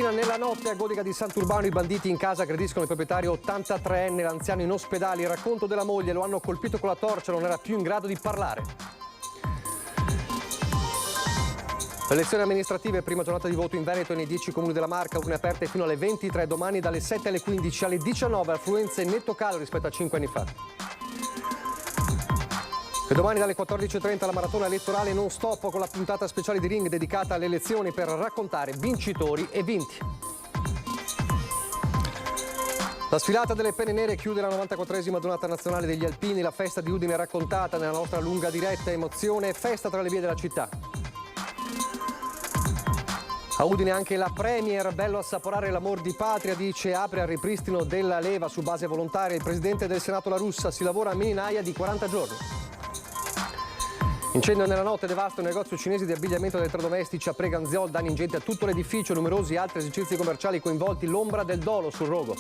mattina nella notte a Godega di Sant'Urbano i banditi in casa aggrediscono il proprietario 83enne, l'anziano in ospedale. Il racconto della moglie: lo hanno colpito con la torcia, non era più in grado di parlare. Le elezioni amministrative, prima giornata di voto in Veneto e nei 10 comuni della Marca, urne aperte fino alle 23, domani dalle 7 alle 15, alle 19, affluenze netto calo rispetto a 5 anni fa. E domani dalle 14.30 la maratona elettorale non stop con la puntata speciale di Ring dedicata alle elezioni per raccontare vincitori e vinti. La sfilata delle penne nere chiude la 94esima donata nazionale degli Alpini, la festa di Udine raccontata nella nostra lunga diretta, emozione e festa tra le vie della città. A Udine anche la Premier, bello assaporare l'amor di patria, dice, apre al ripristino della leva su base volontaria il presidente del Senato La Russa, si lavora a Mininaia di 40 giorni. Incendio nella notte, devasta un negozio cinese di abbigliamento ed elettrodomestici a Preganziol, danni ingenti a tutto l'edificio, numerosi altri esercizi commerciali coinvolti, l'ombra del dolo sul rogo.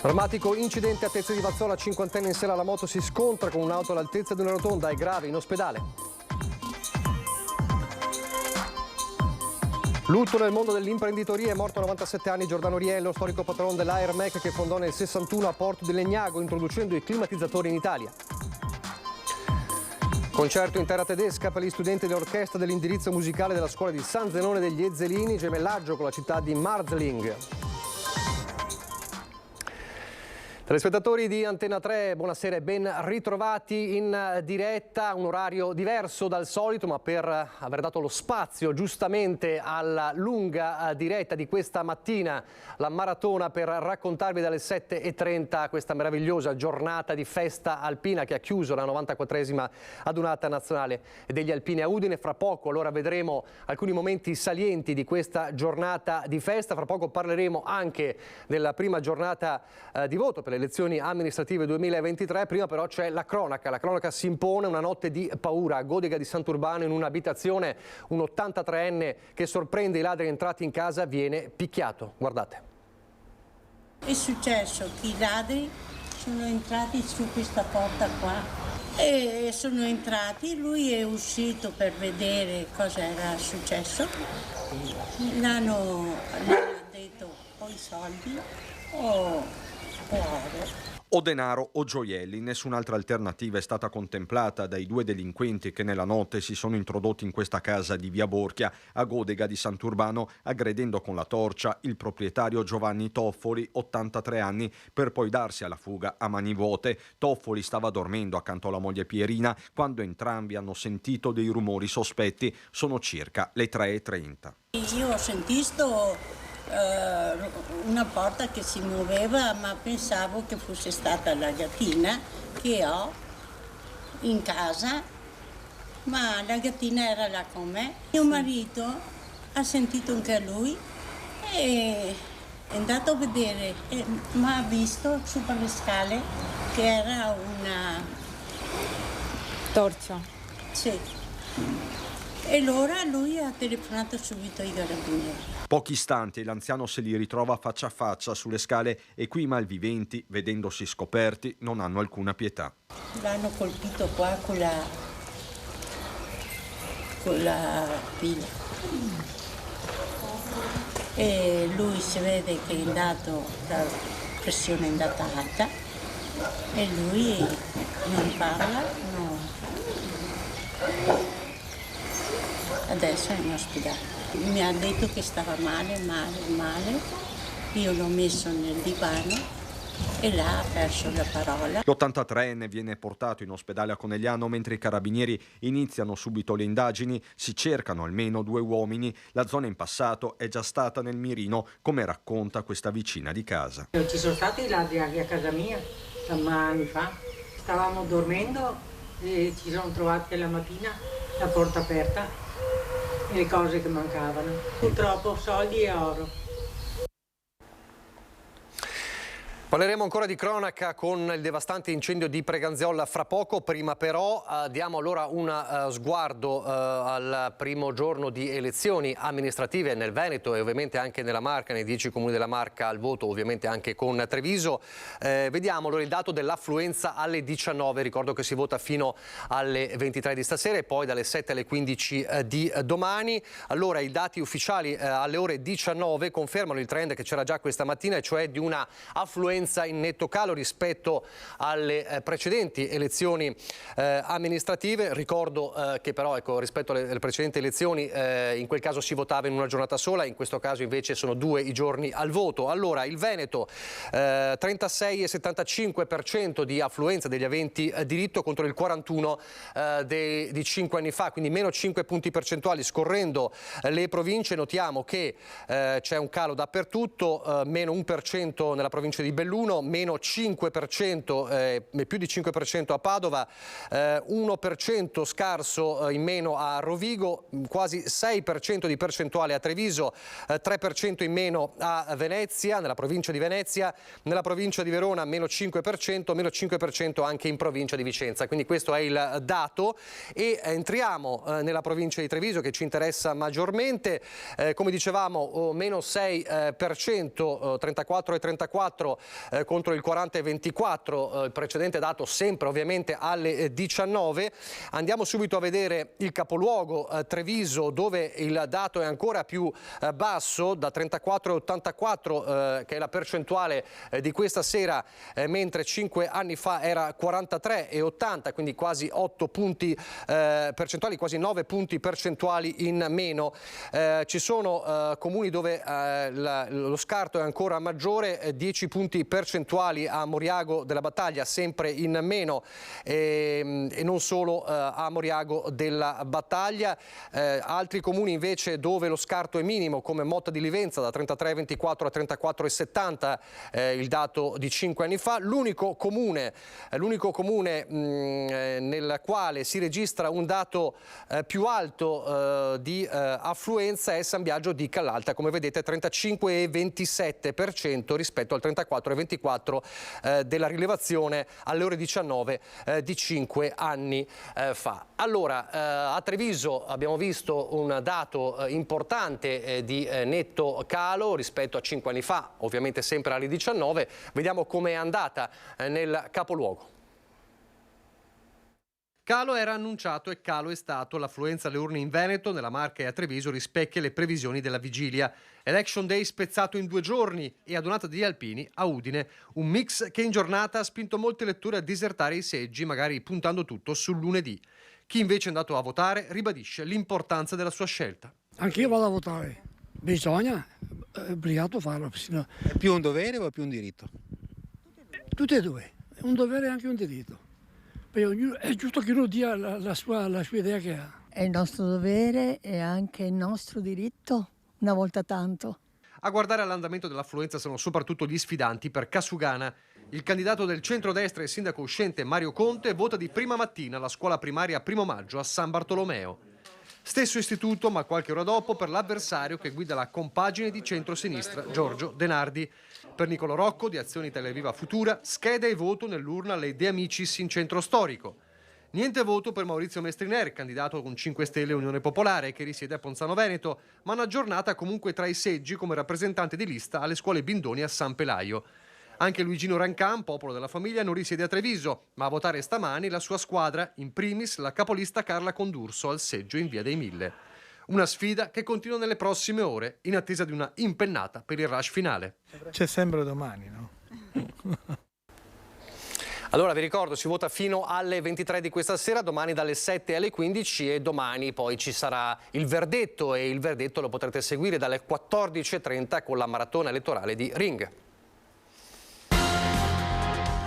Drammatico incidente a Tezze di Vazzola, cinquantenne in sella alla moto si scontra con un'auto all'altezza di una rotonda, è grave, in ospedale. Lutto nel mondo dell'imprenditoria, è morto a 97 anni Giordano Riello, storico patron dell'Aermec che fondò nel 61 a Porto di Legnago, introducendo i climatizzatori in Italia. Concerto in terra tedesca per gli studenti dell'orchestra dell'indirizzo musicale della scuola di San Zenone degli Ezzelini, gemellaggio con la città di Marzling. Telespettatori di Antenna 3, buonasera e ben ritrovati in diretta, un orario diverso dal solito, ma per aver dato lo spazio giustamente alla lunga diretta di questa mattina, la maratona, per raccontarvi dalle 7:30 questa meravigliosa giornata di festa alpina che ha chiuso la 94esima adunata nazionale degli Alpini a Udine. Fra poco allora vedremo alcuni momenti salienti di questa giornata di festa, fra poco parleremo anche della prima giornata di voto per le elezioni amministrative 2023, prima però c'è la cronaca si impone, una notte di paura a Godega di Sant'Urbano in un'abitazione, un 83enne che sorprende i ladri entrati in casa viene picchiato, guardate. È successo che i ladri sono entrati su questa porta qua e sono entrati, lui è uscito per vedere cosa era successo, l'hanno detto o i soldi o o denaro o gioielli. Nessun'altra alternativa è stata contemplata dai due delinquenti che nella notte si sono introdotti in questa casa di via Borchia a Godega di Sant'Urbano, aggredendo con la torcia il proprietario Giovanni Toffoli, 83 anni, per poi darsi alla fuga a mani vuote. Toffoli stava dormendo accanto alla moglie Pierina quando entrambi hanno sentito dei rumori sospetti. Sono circa le 3:30. Io ho sentito una porta che si muoveva, ma pensavo che fosse stata la gattina che ho in casa, ma la gattina era là con me. Mio marito ha sentito anche lui e è andato a vedere, ma ha visto su per le scale che era una torcia. Sì. E allora lui ha telefonato subito ai carabinieri. Pochi istanti e l'anziano se li ritrova faccia a faccia sulle scale e qui i malviventi, vedendosi scoperti, non hanno alcuna pietà. L'hanno colpito qua con la pila. E lui si vede che è andato, la pressione è andata alta e lui non parla, no. Adesso è in ospedale. Mi ha detto che stava male. Io l'ho messo nel divano e là ha perso la parola. L'83enne viene portato in ospedale a Conegliano mentre i carabinieri iniziano subito le indagini. Si cercano almeno 2 uomini. La zona in passato è già stata nel mirino, come racconta questa vicina di casa. Ci sono stati i ladri anche a casa mia, anni fa. Stavamo dormendo e ci siamo trovati la mattina la porta aperta e le cose che mancavano. Purtroppo soldi e oro. Parleremo ancora di cronaca con il devastante incendio di Preganziola fra poco. Prima però diamo allora un sguardo al primo giorno di elezioni amministrative nel Veneto e ovviamente anche nella Marca, nei 10 comuni della Marca al voto, ovviamente anche con Treviso. Vediamo allora il dato dell'affluenza alle 19, ricordo che si vota fino alle 23 di stasera e poi dalle 7 alle 15 di domani. Allora i dati ufficiali alle ore 19 confermano il trend che c'era già questa mattina, e cioè di una affluenza in netto calo rispetto alle precedenti elezioni amministrative. Ricordo che però rispetto alle precedenti elezioni in quel caso si votava in una giornata sola, in questo caso invece sono 2 i giorni al voto. Allora il Veneto 36,75% di affluenza degli aventi diritto contro il 41 di 5 anni fa, quindi meno 5 punti percentuali. Scorrendo le province notiamo che c'è un calo dappertutto, meno 1% nella provincia di Belluno, meno 5%, più di 5% a Padova, 1% scarso in meno a Rovigo, quasi 6% di percentuale a Treviso, 3% in meno a Venezia, nella provincia di Venezia, nella provincia di Verona meno 5% anche in provincia di Vicenza. Quindi questo è il dato e entriamo nella provincia di Treviso che ci interessa maggiormente. Come dicevamo meno 6%, 34,34 contro il 40,24, il precedente dato sempre ovviamente alle 19. Andiamo subito a vedere il capoluogo Treviso, dove il dato è ancora più basso, da 34,84 che è la percentuale di questa sera, mentre 5 anni fa era 43,80, quindi quasi 8 punti percentuali, quasi 9 punti percentuali in meno. Ci sono comuni dove lo scarto è ancora maggiore, 10 punti percentuali a Moriago della Battaglia, sempre in meno, e non solo a Moriago della Battaglia. Altri comuni invece dove lo scarto è minimo, come Motta di Livenza, da 33,24 a 34,70, il dato di 5 anni fa. L'unico comune nel quale si registra un dato più alto di affluenza è San Biagio di Callalta, come vedete 35,27% rispetto al 34,24 della rilevazione alle ore 19 di 5 anni fa. Allora, a Treviso abbiamo visto un dato importante di netto calo rispetto a 5 anni fa, ovviamente sempre alle 19. Vediamo com'è andata nel capoluogo. Calo era annunciato e calo è stato. L'affluenza alle urne in Veneto, nella Marca e a Treviso rispecchia le previsioni della vigilia. Election Day spezzato in 2 giorni e adunata degli alpini a Udine. Un mix che in giornata ha spinto molti elettori a disertare i seggi, magari puntando tutto sul lunedì. Chi invece è andato a votare ribadisce l'importanza della sua scelta. Anch'io vado a votare. Bisogna, è obbligato a farlo. Sennò... È più un dovere o è più un diritto? Tutte e due, è un dovere e anche un diritto. È giusto che uno dia la sua idea che ha. È il nostro dovere e anche il nostro diritto, una volta tanto. A guardare all'andamento dell'affluenza sono soprattutto gli sfidanti per Casugana. Il candidato del centrodestra e sindaco uscente Mario Conte vota di prima mattina alla scuola primaria Primo Maggio a San Bartolomeo. Stesso istituto, ma qualche ora dopo, per l'avversario che guida la compagine di centrosinistra, Giorgio Denardi. Per Nicolò Rocco, di Azione Italia Viva Futura, scheda e voto nell'urna alle De Amicis in centro storico. Niente voto per Maurizio Mestriner, candidato con 5 Stelle Unione Popolare, che risiede a Ponzano Veneto, ma una giornata comunque tra i seggi come rappresentante di lista alle scuole Bindoni a San Pelaio. Anche Luigino Rancan, popolo della famiglia, non risiede a Treviso, ma a votare stamani la sua squadra, in primis la capolista Carla Condurso al seggio in Via dei Mille. Una sfida che continua nelle prossime ore, in attesa di una impennata per il rush finale. C'è sempre domani, no? Allora vi ricordo, si vota fino alle 23 di questa sera, domani dalle 7 alle 15 e domani poi ci sarà il verdetto, e il verdetto lo potrete seguire dalle 14:30 con la maratona elettorale di Ring.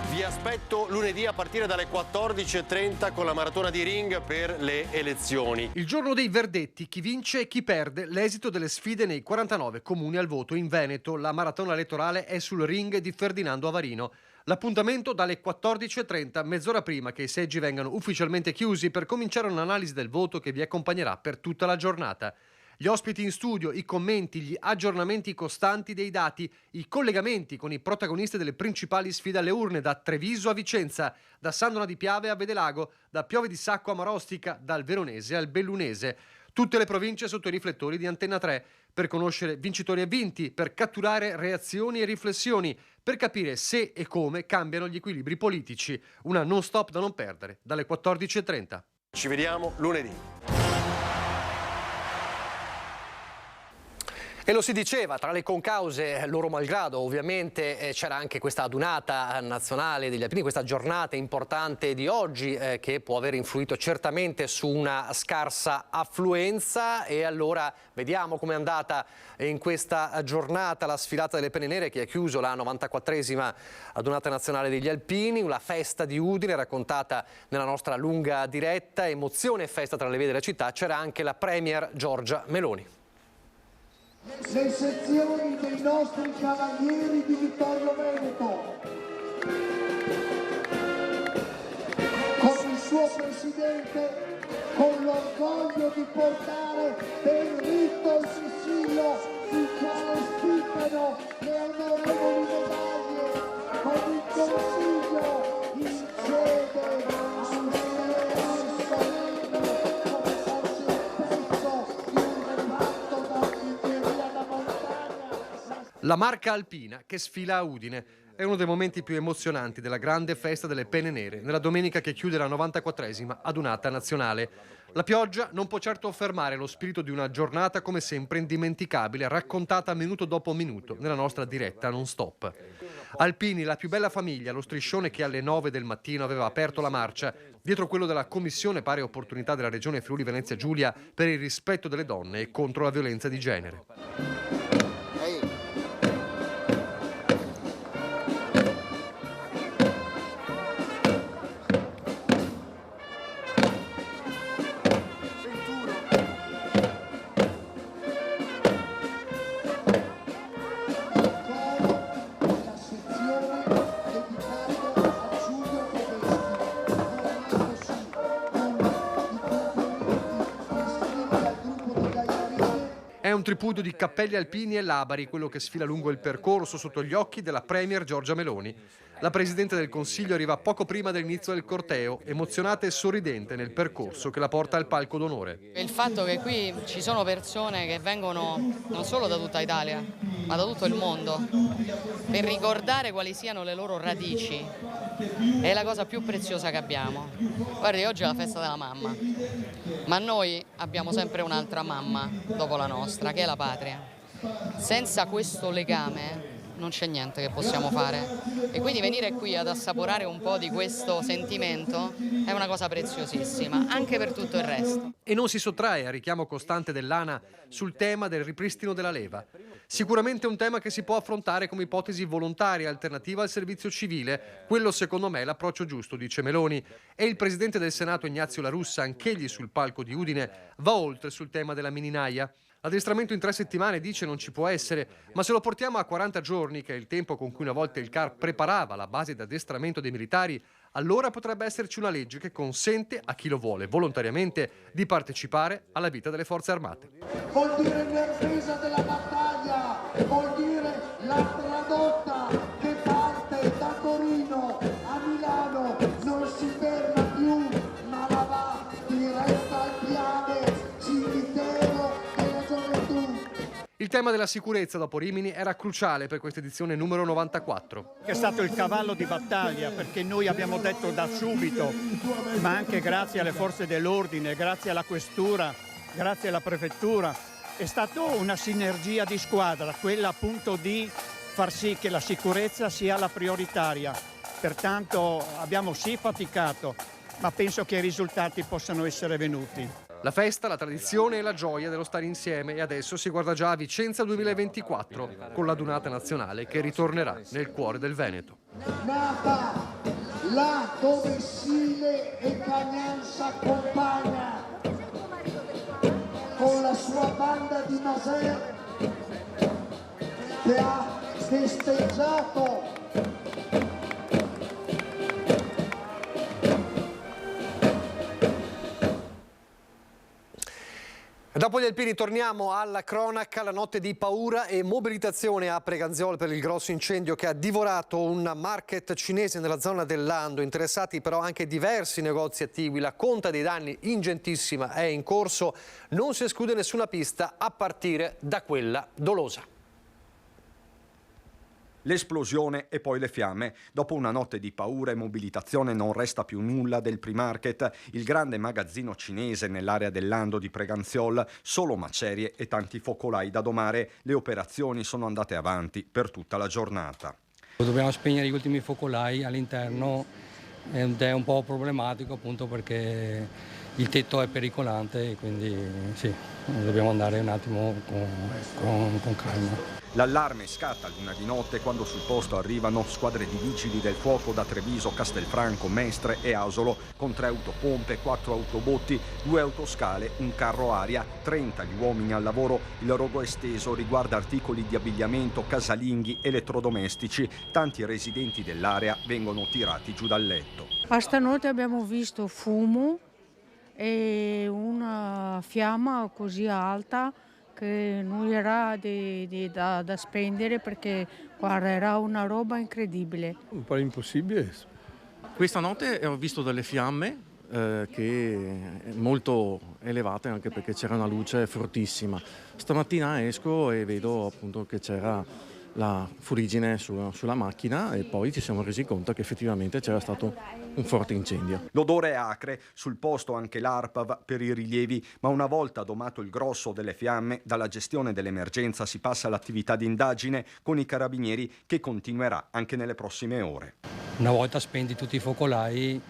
Vi aspetto lunedì a partire dalle 14:30 con la maratona di Ring per le elezioni. Il giorno dei verdetti, chi vince e chi perde, l'esito delle sfide nei 49 comuni al voto in Veneto. La maratona elettorale è sul Ring di Ferdinando Avarino. L'appuntamento dalle 14:30, mezz'ora prima che i seggi vengano ufficialmente chiusi, per cominciare un'analisi del voto che vi accompagnerà per tutta la giornata. Gli ospiti in studio, i commenti, gli aggiornamenti costanti dei dati, i collegamenti con i protagonisti delle principali sfide alle urne, da Treviso a Vicenza, da Sandona di Piave a Vedelago, da Piove di Sacco a Marostica, dal Veronese al Bellunese. Tutte le province sotto i riflettori di Antenna 3, per conoscere vincitori e vinti, per catturare reazioni e riflessioni, per capire se e come cambiano gli equilibri politici. Una non-stop da non perdere, dalle 14:30. Ci vediamo lunedì. E lo si diceva, tra le concause, loro malgrado, ovviamente c'era anche questa adunata nazionale degli alpini, questa giornata importante di oggi che può aver influito certamente su una scarsa affluenza. E allora vediamo com'è andata in questa giornata la sfilata delle penne nere, che ha chiuso la 94esima adunata nazionale degli alpini, una festa di Udine raccontata nella nostra lunga diretta, emozione e festa tra le vie della città. C'era anche la premier Giorgia Meloni. Le sezioni dei nostri cavalieri di Vittorio Veneto, con il suo presidente, con l'orgoglio di portare ben ritto il sigillo sul quale spiccano le onorevoli medaglie, con il Consiglio in sede La marca alpina che sfila a Udine è uno dei momenti più emozionanti della grande festa delle penne nere, nella domenica che chiude la 94esima adunata nazionale. La pioggia non può certo fermare lo spirito di una giornata come sempre indimenticabile, raccontata minuto dopo minuto nella nostra diretta non stop. Alpini, la più bella famiglia, lo striscione che alle 9 del mattino aveva aperto la marcia, dietro quello della Commissione Pari Opportunità della Regione Friuli Venezia Giulia per il rispetto delle donne e contro la violenza di genere. È un tripudio di cappelli alpini e labari quello che sfila lungo il percorso sotto gli occhi della premier Giorgia Meloni. La Presidente del Consiglio arriva poco prima dell'inizio del corteo, emozionata e sorridente nel percorso che la porta al palco d'onore. Il fatto che qui ci sono persone che vengono non solo da tutta Italia, ma da tutto il mondo, per ricordare quali siano le loro radici, è la cosa più preziosa che abbiamo. Guardi, oggi è la festa della mamma, ma noi abbiamo sempre un'altra mamma dopo la nostra, che è la patria. Senza questo legame non c'è niente che possiamo fare, e quindi venire qui ad assaporare un po' di questo sentimento è una cosa preziosissima, anche per tutto il resto. E non si sottrae al richiamo costante dell'ANA sul tema del ripristino della leva. Sicuramente un tema che si può affrontare come ipotesi volontaria alternativa al servizio civile. Quello secondo me è l'approccio giusto, dice Meloni. E il Presidente del Senato Ignazio La Russa, anch'egli sul palco di Udine, va oltre sul tema della mininaia. L'addestramento in 3 settimane, dice, non ci può essere, ma se lo portiamo a 40 giorni, che è il tempo con cui una volta il CAR preparava la base di addestramento dei militari, allora potrebbe esserci una legge che consente a chi lo vuole volontariamente di partecipare alla vita delle forze armate. Vuol dire l'impresa della battaglia, vuol dire la tradotta che parte da Torino a Milano, non si ferma più, ma la va diretta al Piave, cimitero della gioventù. Il tema della sicurezza dopo Rimini era cruciale per questa edizione numero 94. È stato il cavallo di battaglia, perché noi abbiamo detto da subito, ma anche grazie alle forze dell'ordine, grazie alla questura, grazie alla prefettura, è stata una sinergia di squadra, quella appunto di far sì che la sicurezza sia la prioritaria. Pertanto abbiamo sì faticato, ma penso che i risultati possano essere venuti. La festa, la tradizione e la gioia dello stare insieme, e adesso si guarda già a Vicenza 2024 con l'adunata nazionale che ritornerà nel cuore del Veneto. Nata là dove Sile e Cagnan s'accompagna con la sua banda di Maser che ha festeggiato Dopo Poggi Alpini, torniamo alla cronaca. La notte di paura e mobilitazione a Preganziol per il grosso incendio che ha divorato un market cinese nella zona del Lando. Interessati però anche diversi negozi attivi. La conta dei danni ingentissima è in corso. Non si esclude nessuna pista a partire da quella dolosa. L'esplosione e poi le fiamme. Dopo una notte di paura e mobilitazione non resta più nulla del Primarket, il grande magazzino cinese nell'area del Lando di Preganziol, solo macerie e tanti focolai da domare. Le operazioni sono andate avanti per tutta la giornata. Dobbiamo spegnere gli ultimi focolai all'interno ed è un po' problematico appunto perché il tetto è pericolante e quindi sì, dobbiamo andare un attimo con calma. L'allarme scatta all'una di notte quando sul posto arrivano squadre di vigili del fuoco da Treviso, Castelfranco, Mestre e Asolo con 3 autopompe, 4 autobotti, 2 autoscale, un carro aria, 30 gli uomini al lavoro. Il rogo esteso riguarda articoli di abbigliamento, casalinghi, elettrodomestici. Tanti residenti dell'area vengono tirati giù dal letto. A stanotte abbiamo visto fumo e una fiamma così alta che non era da spendere perché guarda, era una roba incredibile. Un po' impossibile. Questa notte ho visto delle fiamme che molto elevate anche perché c'era una luce fortissima. Stamattina esco e vedo appunto che c'era la fuligine sulla macchina e poi ci siamo resi conto che effettivamente c'era stato un forte incendio. L'odore è acre, sul posto anche l'ARPAV per i rilievi, ma una volta domato il grosso delle fiamme, dalla gestione dell'emergenza si passa all'attività di indagine con i carabinieri che continuerà anche nelle prossime ore. Una volta spenti tutti i focolai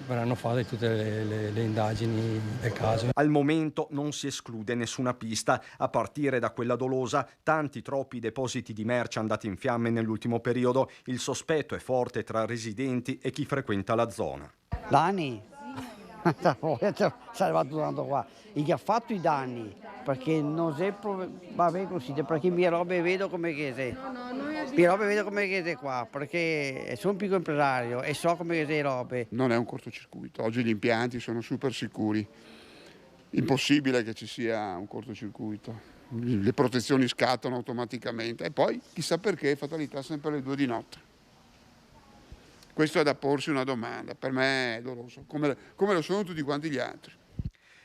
verranno fatte tutte le indagini del caso. Al momento non si esclude nessuna pista, a partire da quella dolosa, troppi depositi di merce andati in fiamme nell'ultimo periodo. Il sospetto è forte tra residenti e chi frequenta la zona. Danni? Salvato tanto qua. E chi ha fatto i danni? Perché non si va bene così, perché mie robe vedo come che sei. Mie robe vedo come che sei qua, perché sono un piccolo impresario e so come che sei robe. Non è un cortocircuito, oggi gli impianti sono super sicuri. Impossibile che ci sia un cortocircuito. Le protezioni scattano automaticamente e poi chissà perché fatalità sempre alle 2 di notte. Questo è da porsi una domanda, per me è doloso, come lo sono tutti quanti gli altri.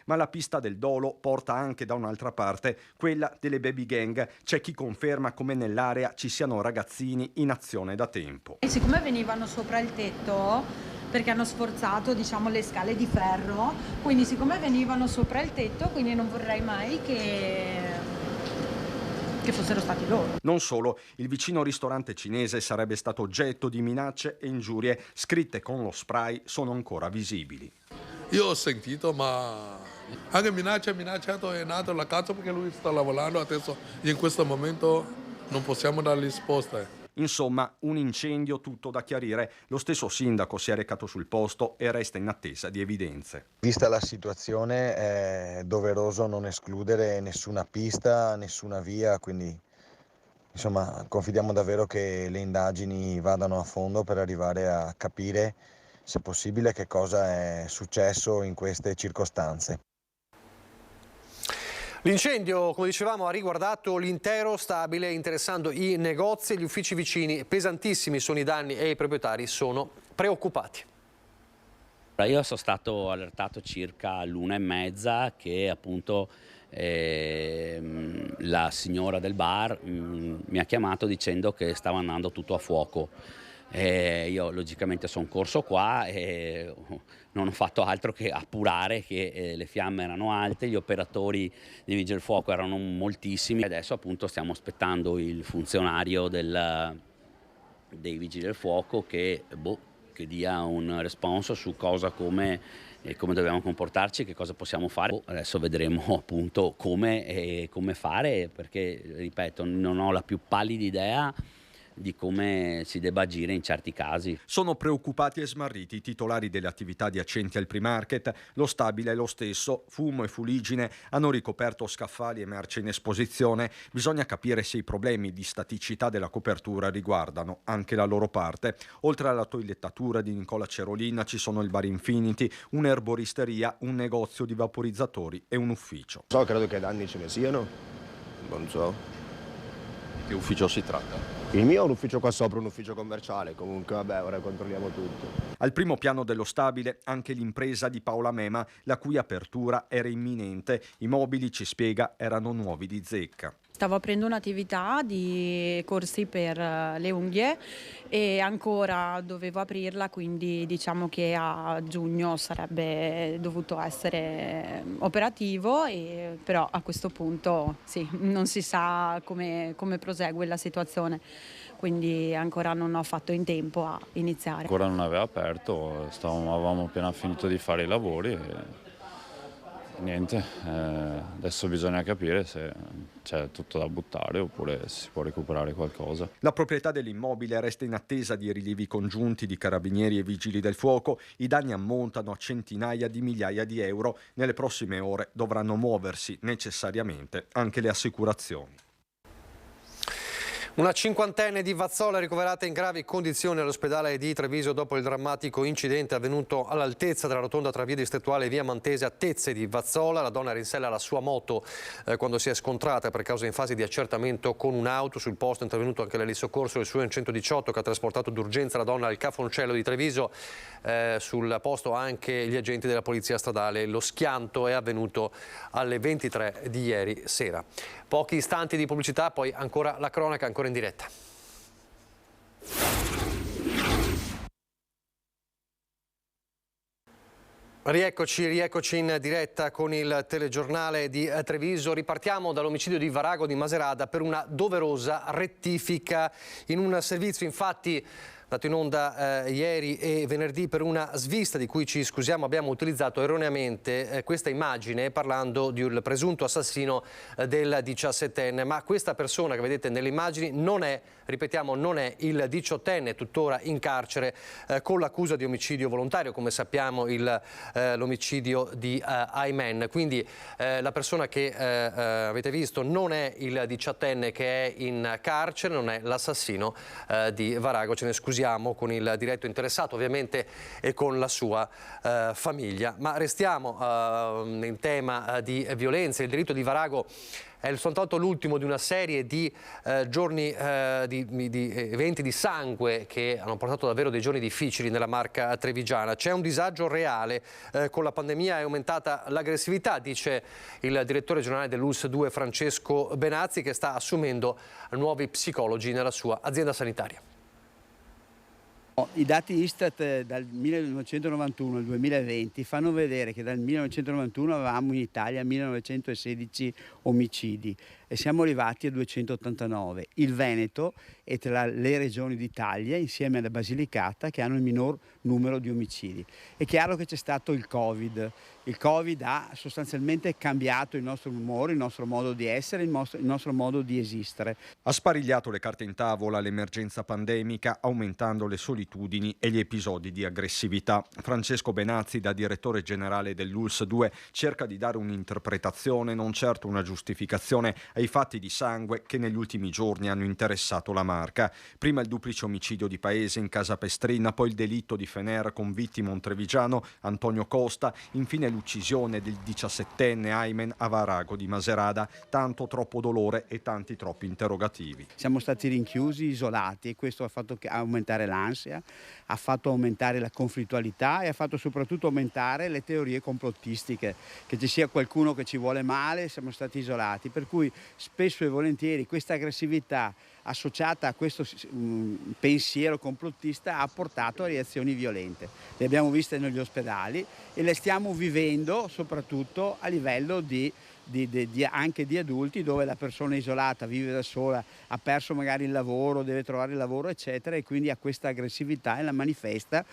Ma la pista del dolo porta anche da un'altra parte, quella delle baby gang. C'è chi conferma come nell'area ci siano ragazzini in azione da tempo. E siccome venivano sopra il tetto, perché hanno sforzato le scale di ferro, quindi siccome venivano sopra il tetto, quindi non vorrei mai che fossero stati loro. Non solo, il vicino ristorante cinese sarebbe stato oggetto di minacce e ingiurie scritte con lo spray sono ancora visibili. Io ho sentito, ma anche minacciato è nato la casa perché lui sta lavorando adesso e in questo momento non possiamo dargli risposte. Insomma, un incendio tutto da chiarire. Lo stesso sindaco si è recato sul posto e resta in attesa di evidenze. Vista la situazione è doveroso non escludere nessuna pista, nessuna via, quindi insomma confidiamo davvero che le indagini vadano a fondo per arrivare a capire se possibile che cosa è successo in queste circostanze. L'incendio, come dicevamo, ha riguardato l'intero stabile, interessando i negozi e gli uffici vicini. Pesantissimi sono i danni e i proprietari sono preoccupati. Io sono stato allertato circa all'1:30 che appunto la signora del bar mi ha chiamato dicendo che stava andando tutto a fuoco. Io logicamente sono corso qua e non ho fatto altro che appurare che le fiamme erano alte, gli operatori dei vigili del fuoco erano moltissimi. Adesso appunto stiamo aspettando il funzionario dei vigili del fuoco che dia un responso su cosa, come dobbiamo comportarci, che cosa possiamo fare. Adesso vedremo appunto come fare, perché ripeto non ho la più pallida idea di come si debba agire in certi casi. Sono preoccupati e smarriti i titolari delle attività adiacenti al Primarket. Lo stabile è lo stesso, fumo e fuliggine hanno ricoperto scaffali e merce in esposizione. Bisogna capire se i problemi di staticità della copertura riguardano anche la loro parte. Oltre alla toilettatura di Nicola Cerolina ci sono il bar Infinity, un'erboristeria, un negozio di vaporizzatori e un ufficio. Credo che danni ce ne siano, non so. Che ufficio si tratta? Il mio è un ufficio qua sopra, un ufficio commerciale, comunque vabbè, ora controlliamo tutto. Al primo piano dello stabile anche l'impresa di Paola Mema, la cui apertura era imminente. I mobili, ci spiega, erano nuovi di zecca. Stavo aprendo un'attività di corsi per le unghie e ancora dovevo aprirla, quindi diciamo che a giugno sarebbe dovuto essere operativo, però a questo punto sì, non si sa come prosegue la situazione, quindi ancora non ho fatto in tempo a iniziare. Ancora non aveva aperto, avevamo appena finito di fare i lavori e niente, adesso bisogna capire se c'è tutto da buttare oppure si può recuperare qualcosa. La proprietà dell'immobile resta in attesa di rilievi congiunti di carabinieri e vigili del fuoco. I danni ammontano a centinaia di migliaia di euro. Nelle prossime ore dovranno muoversi necessariamente anche le assicurazioni. Una cinquantenne di Vazzola ricoverata in gravi condizioni all'ospedale di Treviso dopo il drammatico incidente avvenuto all'altezza della rotonda tra via Distrettuale e via Mantese a Tezze di Vazzola. La donna era in sella alla sua moto quando si è scontrata per causa in fase di accertamento con un'auto. Sul posto è intervenuto anche l'elisoccorso del SUEN 118 che ha trasportato d'urgenza la donna al Cafoncello di Treviso. Sul posto anche gli agenti della polizia stradale. Lo schianto è avvenuto alle 23 di ieri sera. Pochi istanti di pubblicità, poi ancora la cronaca, ancora in diretta. Rieccoci in diretta con il telegiornale di Treviso. Ripartiamo dall'omicidio di Varago di Maserata per una doverosa rettifica in un servizio, infatti, dato in onda ieri e venerdì per una svista di cui ci scusiamo, abbiamo utilizzato erroneamente questa immagine parlando di un presunto assassino del 17enne, ma questa persona che vedete nelle immagini non è, ripetiamo, non è il 18enne, tuttora in carcere con l'accusa di omicidio volontario, come sappiamo l'omicidio di Aymen. Quindi la persona che avete visto non è il 17enne che è in carcere, non è l'assassino di Varago. Ce ne scusiamo con il diretto interessato ovviamente e con la sua famiglia. Ma restiamo in tema di violenza. Il delitto di Varago è soltanto l'ultimo di una serie di giorni di eventi di sangue che hanno portato davvero dei giorni difficili nella Marca trevigiana. C'è un disagio reale, con la pandemia è aumentata l'aggressività, dice il direttore generale dell'ULSS 2 Francesco Benazzi, che sta assumendo nuovi psicologi nella sua azienda sanitaria. I dati Istat dal 1991 al 2020 fanno vedere che dal 1991 avevamo in Italia 1916 omicidi e siamo arrivati a 289. Il Veneto è tra le regioni d'Italia, insieme alla Basilicata, che hanno il minor numero di omicidi. È chiaro che c'è stato il Covid. Il Covid ha sostanzialmente cambiato il nostro umore, il nostro modo di essere, il nostro modo di esistere. Ha sparigliato le carte in tavola l'emergenza pandemica, aumentando le solitudini e gli episodi di aggressività. Francesco Benazzi, da direttore generale dell'ULSS 2, cerca di dare un'interpretazione, non certo una giustificazione, ai fatti di sangue che negli ultimi giorni hanno interessato la Marca. Prima il duplice omicidio di Paese in casa Pestrina, poi il delitto di Fener con vittima un trevigiano, Antonio Costa, infine l'uccisione del 17enne Aymen a Varago di Maserata. Tanto troppo dolore e tanti troppi interrogativi. Siamo stati rinchiusi, isolati, e questo ha fatto aumentare l'ansia, ha fatto aumentare la conflittualità e ha fatto soprattutto aumentare le teorie complottistiche, che ci sia qualcuno che ci vuole male. Siamo stati isolati, per cui spesso e volentieri questa aggressività associata a questo pensiero complottista ha portato a reazioni violente. Le abbiamo viste negli ospedali e le stiamo vivendo soprattutto a livello anche di adulti, dove la persona isolata vive da sola, ha perso magari il lavoro, deve trovare il lavoro eccetera, e quindi ha questa aggressività e la manifesta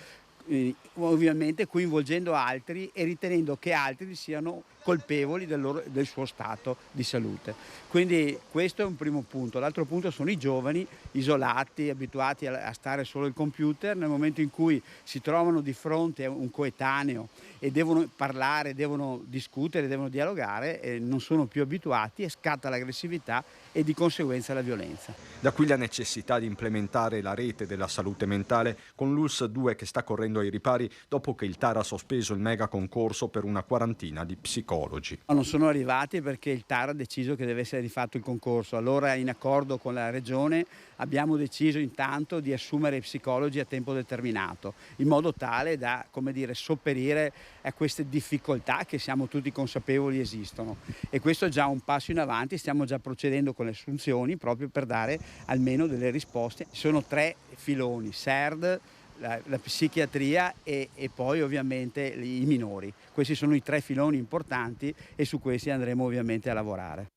ovviamente coinvolgendo altri e ritenendo che altri siano colpevoli del suo stato di salute. Quindi questo è un primo punto. L'altro punto sono i giovani isolati, abituati a stare solo al computer. Nel momento in cui si trovano di fronte a un coetaneo e devono parlare, devono discutere, devono dialogare, non sono più abituati e scatta l'aggressività e di conseguenza la violenza. Da qui la necessità di implementare la rete della salute mentale con l'ULSS 2 che sta correndo ai ripari dopo che il TAR ha sospeso il mega concorso per una quarantina di psicologi. Non sono arrivati perché il TAR ha deciso che deve essere rifatto il concorso. Allora, in accordo con la Regione, abbiamo deciso intanto di assumere psicologi a tempo determinato, in modo tale da, sopperire a queste difficoltà che siamo tutti consapevoli esistono. E questo è già un passo in avanti, stiamo già procedendo con le assunzioni proprio per dare almeno delle risposte. Ci sono 3 filoni: SERD, la psichiatria e poi ovviamente i minori. Questi sono i 3 filoni importanti e su questi andremo ovviamente a lavorare.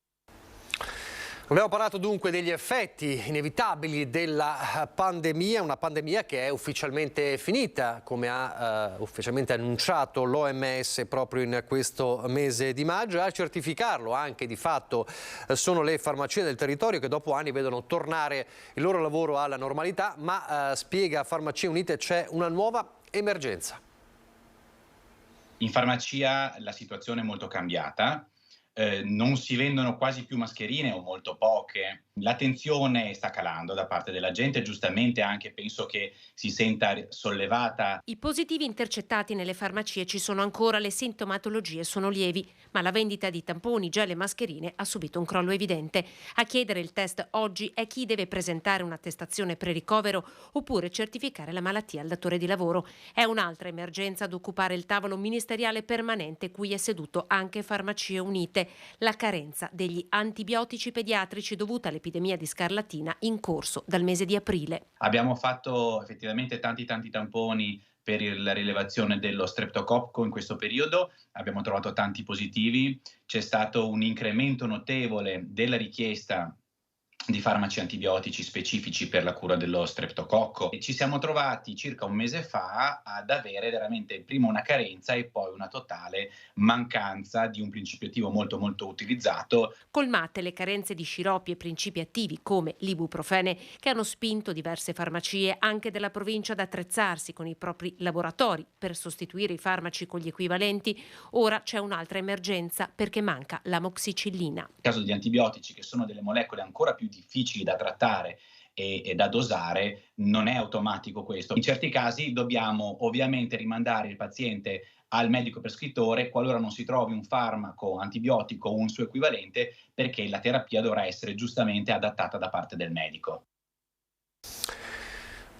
Abbiamo parlato dunque degli effetti inevitabili della pandemia, una pandemia che è ufficialmente finita, come ha ufficialmente annunciato l'OMS proprio in questo mese di maggio, e a certificarlo anche di fatto sono le farmacie del territorio che dopo anni vedono tornare il loro lavoro alla normalità, ma spiega Farmacie Unite c'è una nuova emergenza. In farmacia la situazione è molto cambiata. Non si vendono quasi più mascherine o molto poche. L'attenzione sta calando da parte della gente, giustamente anche penso che si senta sollevata. I positivi intercettati nelle farmacie ci sono ancora, le sintomatologie sono lievi, ma la vendita di tamponi, gel e mascherine ha subito un crollo evidente. A chiedere il test oggi è chi deve presentare un'attestazione pre-ricovero oppure certificare la malattia al datore di lavoro. È un'altra emergenza ad occupare il tavolo ministeriale permanente cui è seduto anche Farmacie Unite, la carenza degli antibiotici pediatrici dovuta all'epidemia di scarlatina in corso dal mese di aprile. Abbiamo fatto effettivamente tanti tamponi per la rilevazione dello streptococco in questo periodo, abbiamo trovato tanti positivi, c'è stato un incremento notevole della richiesta di farmaci antibiotici specifici per la cura dello streptococco e ci siamo trovati circa un mese fa ad avere veramente prima una carenza e poi una totale mancanza di un principio attivo molto utilizzato. Colmate le carenze di sciroppi e principi attivi come l'ibuprofene che hanno spinto diverse farmacie anche della provincia ad attrezzarsi con i propri laboratori per sostituire i farmaci con gli equivalenti. Ora c'è un'altra emergenza perché manca l'amoxicillina. Nel caso degli antibiotici, che sono delle molecole ancora più difficili da trattare e da dosare, non è automatico questo. In certi casi dobbiamo ovviamente rimandare il paziente al medico prescrittore qualora non si trovi un farmaco antibiotico o un suo equivalente, perché la terapia dovrà essere giustamente adattata da parte del medico.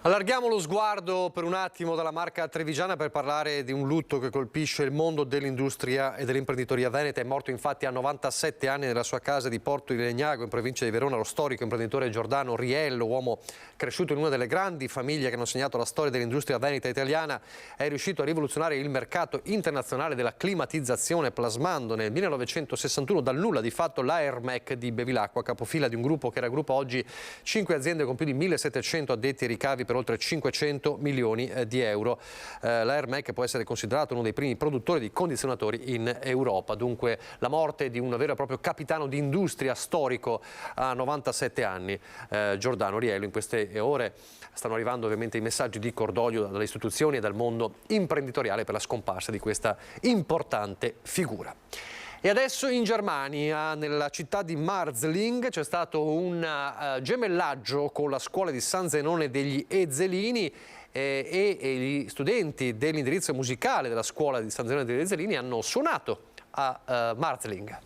Allarghiamo lo sguardo per un attimo dalla Marca trevigiana per parlare di un lutto che colpisce il mondo dell'industria e dell'imprenditoria veneta. È morto infatti a 97 anni nella sua casa di Porto di Legnago, in provincia di Verona, lo storico imprenditore Giordano Riello, uomo cresciuto in una delle grandi famiglie che hanno segnato la storia dell'industria veneta italiana. È riuscito a rivoluzionare il mercato internazionale della climatizzazione, plasmando nel 1961 dal nulla di fatto l'Aermec di Bevilacqua, capofila di un gruppo che raggruppa oggi 5 aziende con più di 1700 addetti ai ricavi per oltre 500 milioni di euro. L'Aermec può essere considerato uno dei primi produttori di condizionatori in Europa. Dunque la morte di un vero e proprio capitano di industria storico a 97 anni, Giordano Riello. In queste ore stanno arrivando ovviamente i messaggi di cordoglio dalle istituzioni e dal mondo imprenditoriale per la scomparsa di questa importante figura. E adesso in Germania, nella città di Marzling, c'è stato un gemellaggio con la scuola di San Zenone degli Ezzelini e gli studenti dell'indirizzo musicale della scuola di San Zenone degli Ezzelini hanno suonato a Marzling.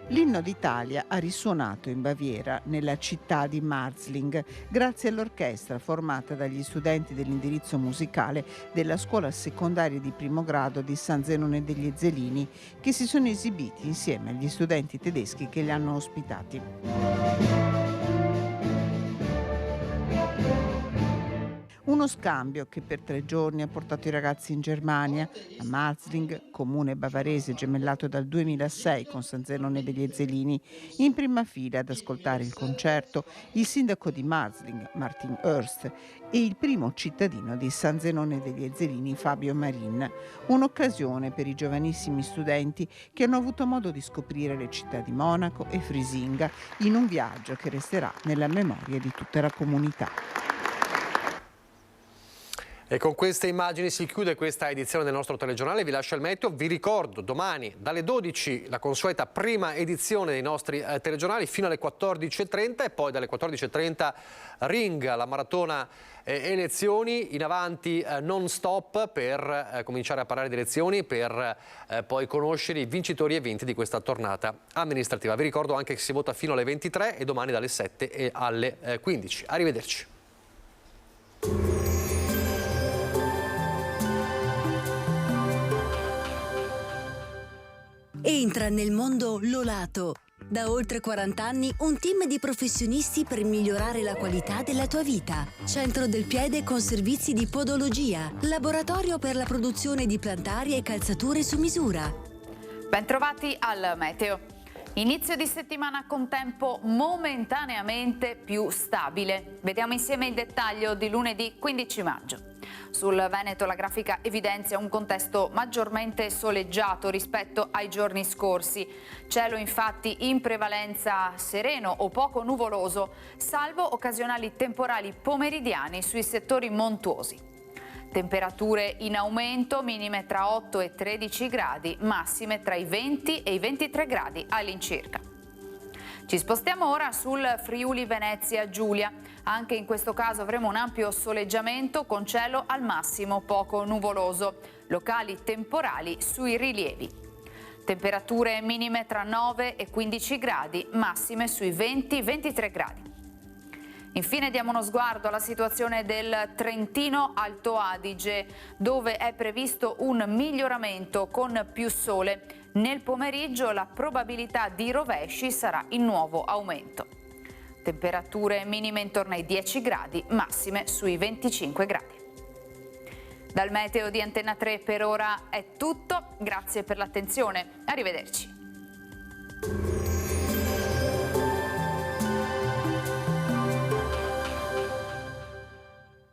L'inno d'Italia ha risuonato in Baviera, nella città di Marzling, grazie all'orchestra formata dagli studenti dell'indirizzo musicale della scuola secondaria di primo grado di San Zenone degli Ezzelini, che si sono esibiti insieme agli studenti tedeschi che li hanno ospitati. Uno Uno scambio che per 3 giorni ha portato i ragazzi in Germania, a Marzling, comune bavarese gemellato dal 2006 con San Zenone degli Ezzelini, in prima fila ad ascoltare il concerto il sindaco di Marzling, Martin Hurst, e il primo cittadino di San Zenone degli Ezzelini, Fabio Marin. Un'occasione per i giovanissimi studenti che hanno avuto modo di scoprire le città di Monaco e Frisinga in un viaggio che resterà nella memoria di tutta la comunità. E con queste immagini si chiude questa edizione del nostro telegiornale. Vi lascio il meteo. Vi ricordo domani dalle 12 la consueta prima edizione dei nostri telegiornali fino alle 14.30 e poi dalle 14.30 Ring, la maratona elezioni, in avanti non stop per cominciare a parlare di elezioni, per poi conoscere i vincitori e vinti di questa tornata amministrativa. Vi ricordo anche che si vota fino alle 23 e domani dalle 7 e alle 15. Arrivederci. Entra nel mondo Lolato. Da oltre 40 anni un team di professionisti per migliorare la qualità della tua vita. Centro del piede con servizi di podologia. Laboratorio per la produzione di plantari e calzature su misura. Bentrovati al meteo. Inizio di settimana con tempo momentaneamente più stabile. Vediamo insieme il dettaglio di lunedì 15 maggio. Sul Veneto la grafica evidenzia un contesto maggiormente soleggiato rispetto ai giorni scorsi. Cielo infatti in prevalenza sereno o poco nuvoloso, salvo occasionali temporali pomeridiani sui settori montuosi. Temperature in aumento, minime tra 8 e 13 gradi, massime tra i 20 e i 23 gradi all'incirca. Ci spostiamo ora sul Friuli Venezia Giulia. Anche in questo caso avremo un ampio soleggiamento con cielo al massimo poco nuvoloso, locali temporali sui rilievi. Temperature minime tra 9 e 15 gradi, massime sui 20-23 gradi. Infine diamo uno sguardo alla situazione del Trentino Alto Adige, dove è previsto un miglioramento con più sole. Nel pomeriggio la probabilità di rovesci sarà in nuovo aumento. Temperature minime intorno ai 10 gradi, massime sui 25 gradi. Dal meteo di Antenna 3 per ora è tutto, grazie per l'attenzione, arrivederci.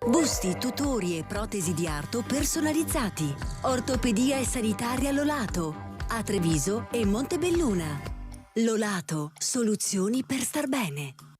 Busti, tutori e protesi di arto personalizzati. Ortopedia e sanitaria Lolato. A Treviso e Montebelluna. Lolato, soluzioni per star bene.